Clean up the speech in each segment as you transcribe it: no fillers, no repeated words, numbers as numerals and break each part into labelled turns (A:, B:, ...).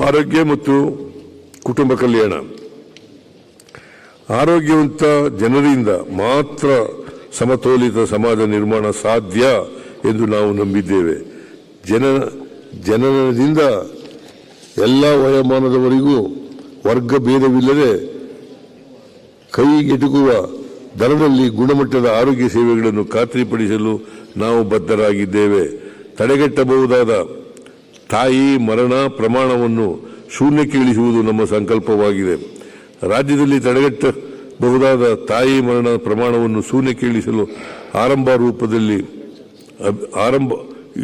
A: ಆರೋಗ್ಯ ಮತ್ತು ಕುಟುಂಬ ಕಲ್ಯಾಣ. ಆರೋಗ್ಯವಂತ ಜನರಿಂದ ಮಾತ್ರ ಸಮತೋಲಿತ ಸಮಾಜ ನಿರ್ಮಾಣ ಸಾಧ್ಯ ಎಂದು ನಾವು ನಂಬಿದ್ದೇವೆ. ಜನನದಿಂದ ಎಲ್ಲ ವಯೋಮಾನದವರಿಗೂ ವರ್ಗ ಭೇದವಿಲ್ಲದೆ ಕೈಗೆಟುಕುವ ದರದಲ್ಲಿ ಗುಣಮಟ್ಟದ ಆರೋಗ್ಯ ಸೇವೆಗಳನ್ನು ಖಾತ್ರಿಪಡಿಸಲು ನಾವು ಬದ್ಧರಾಗಿದ್ದೇವೆ. ತಡೆಗಟ್ಟಬಹುದಾದ ತಾಯಿ ಮರಣ ಪ್ರಮಾಣವನ್ನು ಶೂನ್ಯಕ್ಕೆ ಇಳಿಸುವುದು ನಮ್ಮ ಸಂಕಲ್ಪವಾಗಿದೆ. ರಾಜ್ಯದಲ್ಲಿ ತಡೆಗಟ್ಟಬಹುದಾದ ತಾಯಿ ಮರಣ ಪ್ರಮಾಣವನ್ನು ಶೂನ್ಯಕ್ಕೆ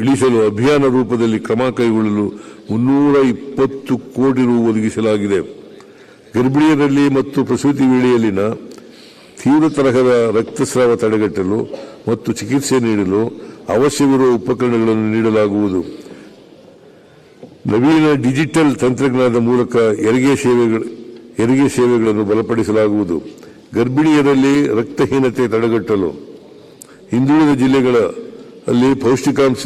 A: ಇಳಿಸಲು ಅಭಿಯಾನ ರೂಪದಲ್ಲಿ ಕ್ರಮ ಕೈಗೊಳ್ಳಲು 320 ಕೋಟಿ ರು ಒದಗಿಸಲಾಗಿದೆ. ಗರ್ಭಿಣಿಯರಲ್ಲಿ ಮತ್ತು ಪ್ರಸೂತಿ ವೇಳೆಯಲ್ಲಿನ ತೀವ್ರ ತರಹದ ರಕ್ತಸ್ರಾವ ತಡೆಗಟ್ಟಲು ಮತ್ತು ಚಿಕಿತ್ಸೆ ನೀಡಲು ಅವಶ್ಯವಿರುವ ಉಪಕರಣಗಳನ್ನು ನೀಡಲಾಗುವುದು. ನವೀನ ಡಿಜಿಟಲ್ ತಂತ್ರಜ್ಞಾನದ ಮೂಲಕ ಹೆರಿಗೆ ಸೇವೆಗಳನ್ನು ಬಲಪಡಿಸಲಾಗುವುದು. ಗರ್ಭಿಣಿಯರಲ್ಲಿ ರಕ್ತಹೀನತೆ ತಡೆಗಟ್ಟಲು ಹಿಂದುಳಿದ ಜಿಲ್ಲೆಗಳಲ್ಲಿ ಪೌಷ್ಟಿಕಾಂಶ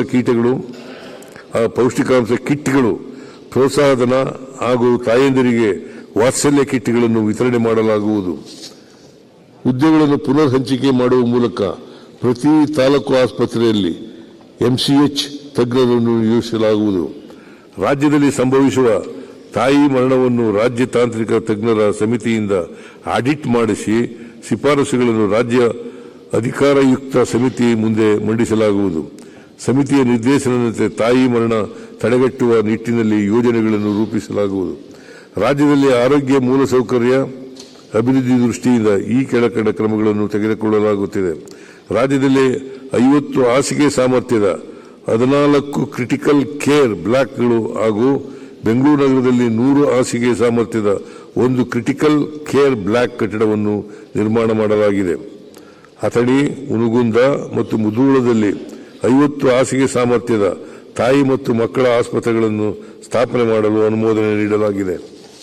A: ಕಿಟ್ಗಳು ಪ್ರೋತ್ಸಾಹಧನ ಹಾಗೂ ತಾಯಂದಿರಿಗೆ ವಾತ್ಸಲ್ಯ ಕಿಟ್ಗಳನ್ನು ವಿತರಣೆ ಮಾಡಲಾಗುವುದು. ಹುದ್ದೆಗಳನ್ನು ಪುನರ್ ಹಂಚಿಕೆ ಮಾಡುವ ಮೂಲಕ ಪ್ರತಿ ತಾಲೂಕು ಆಸ್ಪತ್ರೆಯಲ್ಲಿ MCH ತಜ್ಞರನ್ನು ನಿಯೋಜಿಸಲಾಗುವುದು. ರಾಜ್ಯದಲ್ಲಿ ಸಂಭವಿಸುವ ತಾಯಿ ಮರಣವನ್ನು ರಾಜ್ಯ ತಾಂತ್ರಿಕ ತಜ್ಞರ ಸಮಿತಿಯಿಂದ ಆಡಿಟ್ ಮಾಡಿಸಿ ಶಿಫಾರಸುಗಳನ್ನು ರಾಜ್ಯ ಅಧಿಕಾರಯುಕ್ತ ಸಮಿತಿ ಮುಂದೆ ಮಂಡಿಸಲಾಗುವುದು. ಸಮಿತಿಯ ನಿರ್ದೇಶನದಂತೆ ತಾಯಿ ಮರಣ ತಡೆಗಟ್ಟುವ ನಿಟ್ಟಿನಲ್ಲಿ ಯೋಜನೆಗಳನ್ನು ರೂಪಿಸಲಾಗುವುದು. ರಾಜ್ಯದಲ್ಲಿ ಆರೋಗ್ಯ ಮೂಲಸೌಕರ್ಯ ಅಭಿವೃದ್ಧಿ ದೃಷ್ಟಿಯಿಂದ ಈ ಕೆಳಕಂಡ ಕ್ರಮಗಳನ್ನು ತೆಗೆದುಕೊಳ್ಳಲಾಗುತ್ತಿದೆ. ರಾಜ್ಯದಲ್ಲಿ 50 ಹಾಸಿಗೆ ಸಾಮರ್ಥ್ಯದ 14 ಕ್ರಿಟಿಕಲ್ ಕೇರ್ ಬ್ಲಾಕ್ಗಳು ಹಾಗೂ ಬೆಂಗಳೂರು ನಗರದಲ್ಲಿ 100 ಹಾಸಿಗೆ ಸಾಮರ್ಥ್ಯದ 1 ಕ್ರಿಟಿಕಲ್ ಕೇರ್ ಬ್ಲಾಕ್ ಕಟ್ಟಡವನ್ನು ನಿರ್ಮಾಣ ಮಾಡಲಾಗಿದೆ. ಅಥಣಿ, ಹುನಗುಂದ ಮತ್ತು ಮುಧೋಳದಲ್ಲಿ 50 ಹಾಸಿಗೆ ಸಾಮರ್ಥ್ಯದ ತಾಯಿ ಮತ್ತು ಮಕ್ಕಳ ಆಸ್ಪತ್ರೆಗಳನ್ನು ಸ್ಥಾಪನೆ ಮಾಡಲು ಅನುಮೋದನೆ ನೀಡಲಾಗಿದೆ.